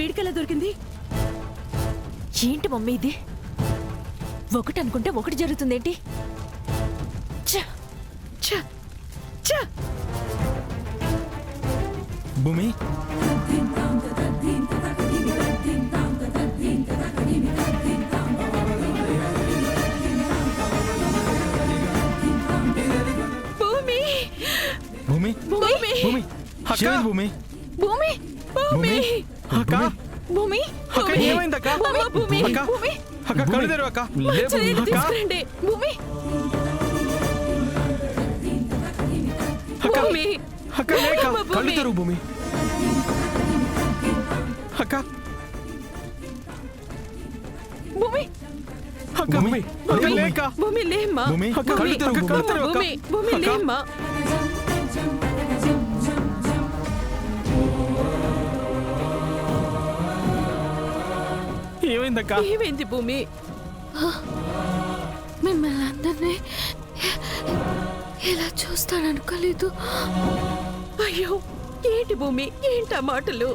వీడికెలా దొరికింది? ఏంటి మమ్మీ ఇది? ఒకటి అనుకుంటే ఒకటి జరుగుతుందేంటి? భూమి, భూమి, భూమి, అక్క, భూమి, భూమి భూమి, అక్క, భూమి అక్క, ఏమైంది అక్క? భూమి అక్క, అక్క, కళ్ళు తెరువు అక్క. తీసుకురండి భూమి. అక్క, భూమి, అక్క, లేక కళ్ళు తెరువు భూమి. అక్క, భూమి, అక్క, భూమి, అక్క, లేక భూమి లేమ్మా. భూమి, భూమి, కళ్ళు తెరువు, కళ్ళు తెరువు అక్క. భూమి, భూమి అక్క. లేమ్మా. ఏమైందక్క? ఏమైంది భూమి? మిమ్మల్ని అందరినీ ఇలా చూస్తాననుకోలేదు. అయ్యో, ఏంటి భూమి, ఏంటి ఆ మాటలు?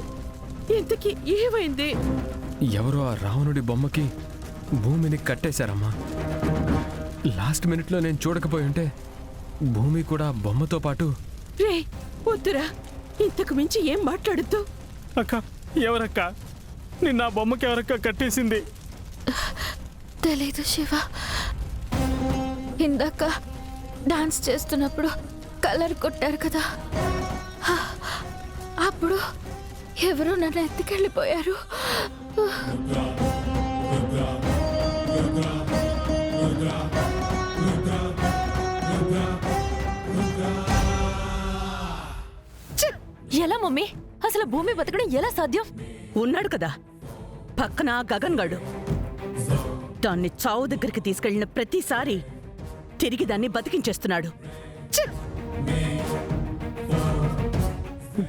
ఇంతకీ ఏమైంది? ఎవరో ఆ రావణుడి బొమ్మకి భూమిని కట్టేశారమ్మా. లాస్ట్ మినిట్లో నేను చూడకపోయి ఉంటే భూమి కూడా బొమ్మతో పాటు. రే వద్దురా, ఇంతకు మించి ఏం మాట్లాడుతూ. అక్క, ఎవరక్క? నిన్న ఆ బొమ్మకి ఎవరక్క కట్టేసింది? తెలీదు శివ. ఇందాక డాన్స్ చేస్తున్నప్పుడు కలర్ కొట్టారు కదా, అప్పుడు ఎవరో నన్ను ఎత్తుకెళ్ళిపోయారు. ఎలా మమ్మీ? అసలు భూమి బతకడం ఎలా సాధ్యం? ఉన్నాడు కదా పక్కన గగన్ గాడు. దాన్ని చావు దగ్గరికి తీసుకెళ్లిన ప్రతిసారి తిరిగి దాన్ని బతికించేస్తున్నాడు. ఛ!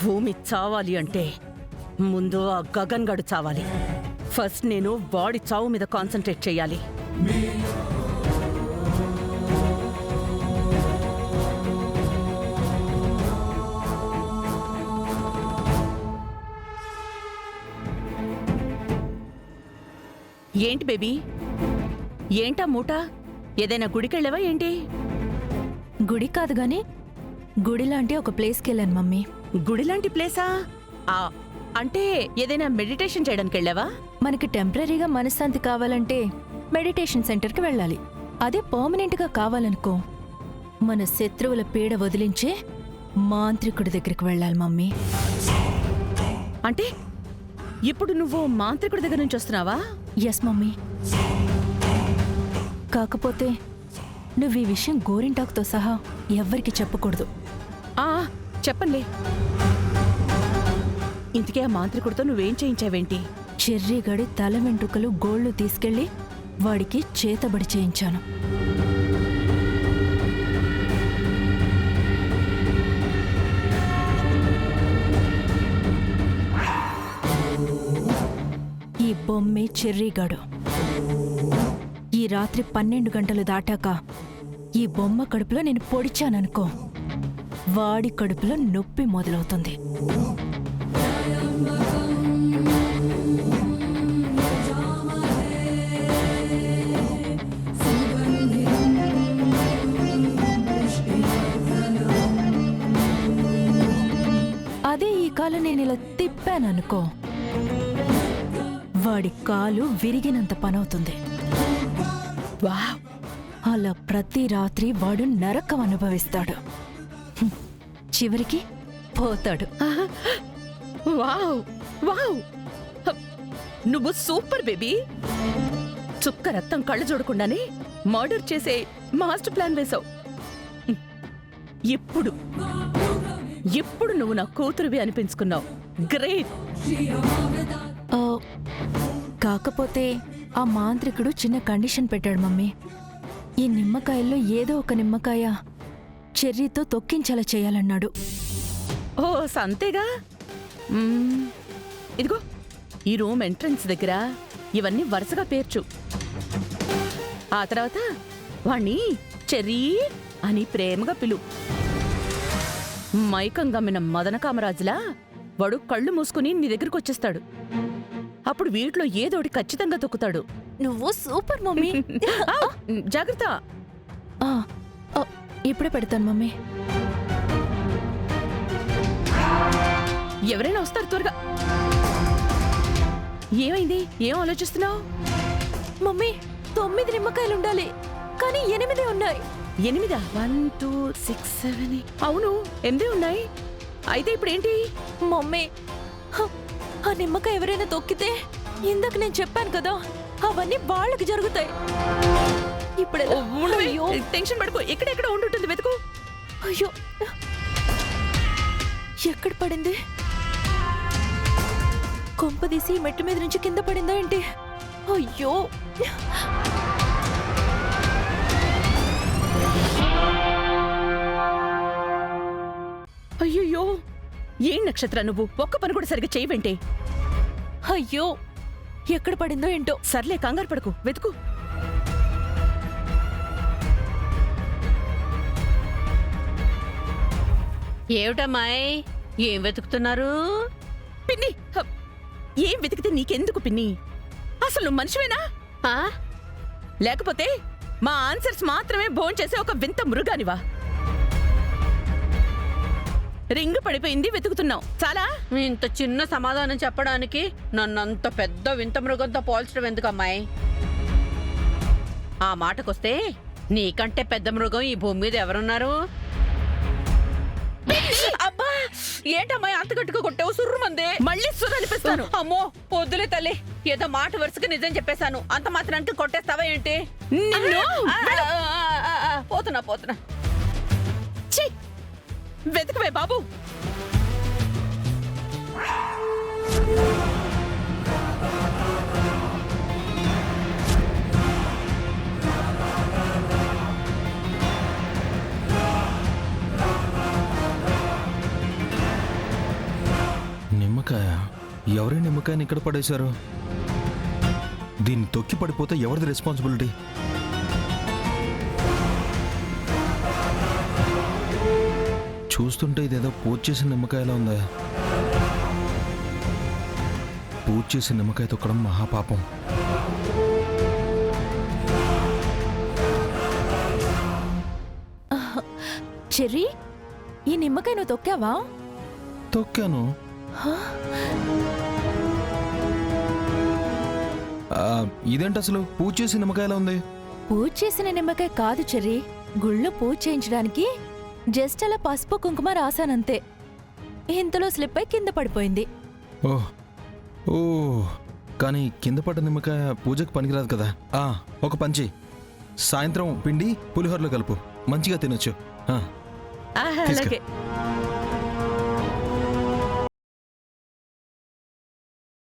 భూమి చావాలి అంటే ముందు ఆ గగన్ గాడు చావాలి. ఫస్ట్ నేను వాడి చావు మీద కాన్సంట్రేట్ చేయాలి. ఏంటి బేబీ, ఏంటా మూట? ఏదైనా గుడికెళ్ళావా ఏంటి? గుడి కాదు గాని గుడి లాంటి ఒక ప్లేస్కి వెళ్ళాను మమ్మీ. గుడి లాంటి ప్లేసా? అంటే ఏదైనా మెడిటేషన్ చేయడానికి వెళ్ళావా? మనకి టెంపరీగా మనశ్శాంతి కావాలంటే మెడిటేషన్ సెంటర్కి వెళ్ళాలి. అదే పర్మనెంట్గా కావాలనుకో మన శత్రువుల పీడ వదిలించే మాంత్రికుడి దగ్గరికి వెళ్ళాలి మమ్మీ. అంటే ఇప్పుడు నువ్వు మాంత్రికుడి దగ్గర నుంచి వస్తున్నావా? Yes mummy. కాకపోతే నువ్వు ఈ విషయం గోరింటాకుతో సహా ఎవ్వరికి చెప్పకూడదు. చెప్పండి. ఇంతకే ఆ మాంత్రికుడితో నువ్వేం చేయించావేంటి? చెర్రీగడి తల వెంట్రుకలు గోళ్లు తీసుకెళ్లి వాడికి చేతబడి చేయించాను. ఈ బొమ్మే చెర్రీగాడు. ఈ రాత్రి 12 గంటలు దాటాక ఈ బొమ్మ కడుపులో నేను పొడిచాననుకో, వాడి కడుపులో నొప్పి మొదలవుతుంది. అదే ఈ కాలు నేను ఇలా తిప్పాననుకో, వాడి కాలు విరిగినంత పనవుతుంది. వావ్! అలా ప్రతి రాత్రి వాడు నరకం అనుభవిస్తాడు. చివరికి పోతాడు. వావ్ వావ్, నువ్వు సూపర్ బేబీ. చుక్క రక్తం కళ్ళు చూడకుండానే మర్డర్ చేసే మాస్టర్ ప్లాన్ వేశావు. ఇప్పుడు ఇప్పుడు నువ్వు నా కూతురువి అనిపించుకున్నావు. గ్రేట్. కాకపోతే ఆ మాంత్రికుడు చిన్న కండిషన్ పెట్టాడు మమ్మీ. ఈ నిమ్మకాయల్లో ఏదో ఒక నిమ్మకాయ చెర్రీతో తొక్కించేలా చేయాలన్నాడు. ఓ సంతేగా. ఇదిగో ఈ రూమ్ ఎంట్రన్స్ దగ్గర ఇవన్నీ వరుసగా పేర్చు. ఆ తర్వాత వాణ్ణి చెర్రీ అని ప్రేమగా పిలు. మైకం గమ్మిన మదన కామరాజులా వాడు కళ్ళు మూసుకుని నీ దగ్గరకు వచ్చేస్తాడు. అప్పుడు వీటిలో ఏదోటి ఖచ్చితంగా తొక్కుతాడు. నువ్వు సూపర్ మమ్మీ. ఆ, జాగ్రత్త. ఆ, ఆ, ఇప్పుడే పెడతాను మమ్మీ. ఎవరైనా వస్తారు త్వరగా. ఏమైంది? ఏం ఆలోచిస్తున్నావు? మమ్మీ 9 నిమ్మకాయలు ఉండాలి, కానీ 8 ఉన్నాయి. 8? 1 2 6 7. అవును, 8 ఉన్నాయి. అయితే ఇప్పుడు ఏంటి? మమ్మీ ఆ నిమ్మకాయ ఎవరైనా తొక్కితే ఇందాక నేను చెప్పాను కదా, అవన్నీ వాళ్ళకి జరుగుతాయి. ఇప్పుడు ఎలా? ఉండవే. అయ్యో, టెన్షన్ పడుకో. ఎక్కడెక్కడ ఉండుంటుంది, వెతుకు. అయ్యో, ఎక్కడ పడింది? కొంపదీసి ఈ మెట్టు మీద నుంచి కింద పడిందా ఏంటి? అయ్యో, అయ్యయ్యో, ఏం నక్షత్ర నువ్వు ఒక్క పని కూడా సరిగ్గా చేయవేంటే? అయ్యో, ఎక్కడ పడిందో ఏంటో. సర్లే, కంగారు పడకు, వెతుకు. ఏమిటమ్మాయి, ఏం వెతుకుతున్నారు? పిన్ని, ఏం వెతికితే నీకెందుకు పిన్ని? అసలు నువ్వు మనిషివేనా? ఆ? లేకపోతే మా ఆన్సర్స్ మాత్రమే భోంచేసే ఒక వింత మృగానివా? రింగ్ పడిపోయింది, వెతుకుతున్నావు. చాలా. ఇంత చిన్న సమాధానం చెప్పడానికి నన్నంత పెద్ద వింత మృగంతో పోల్చడం ఎందుకమ్మాయి? ఆ మాటకొస్తే నీకంటే పెద్ద మృగం ఈ భూమి మీద ఎవరున్నారు? అబ్బా, ఏంటమ్మాయి అంత గట్టిగా కొట్టావు? సుర్రుమంది. మళ్ళీ సురనిపిస్తాను. అమ్మో, వద్దులే తల్లి, ఏదో మాట వరుసగా నిజం చెప్పేశాను, అంత మాత్రానికి కొట్టేస్తావా ఏంటి? నిన్ను పోతున్నా పోతున్నా. ఛీ! వెతకవే బాబు. నిమ్మకాయ? ఎవరి నిమ్మకాయని ఇక్కడ పడేశారు? దీన్ని తొక్కి పడిపోతే ఎవరిది రెస్పాన్సిబిలిటీ? చూస్తుంటే ఇదేదో పూజ చేసిన నిమ్మకాయలా ఉందా? పూజ చేసిన నిమ్మకాయ తొక్కడం మహాపాపం. చెర్రీ, ఈ నిమ్మకాయ నువ్వు తొక్కావా? తొక్కాను. ఇదేంటి అసలు పూజ చేసిన నిమ్మకాయలా ఉంది? పూజ చేసిన నిమ్మకాయ కాదు చెర్రీ, గుళ్ళో పూజ చేయించడానికి జస్ట్ అలా పసుపు కుంకుమ రాశానంతే. ఇంతలో స్లిప్ అయి కింద పడిపోయింది. ఓహ్ ఓ, కానీ కింద పడ్డ నిమ్మకాయ పూజకు పనికిరాదు కదా. ఒక పంచి, సాయంత్రం పిండి పులిహోరలో కలుపు, మంచిగా తినొచ్చు. ఆహా, తీసుకో. అలాగే.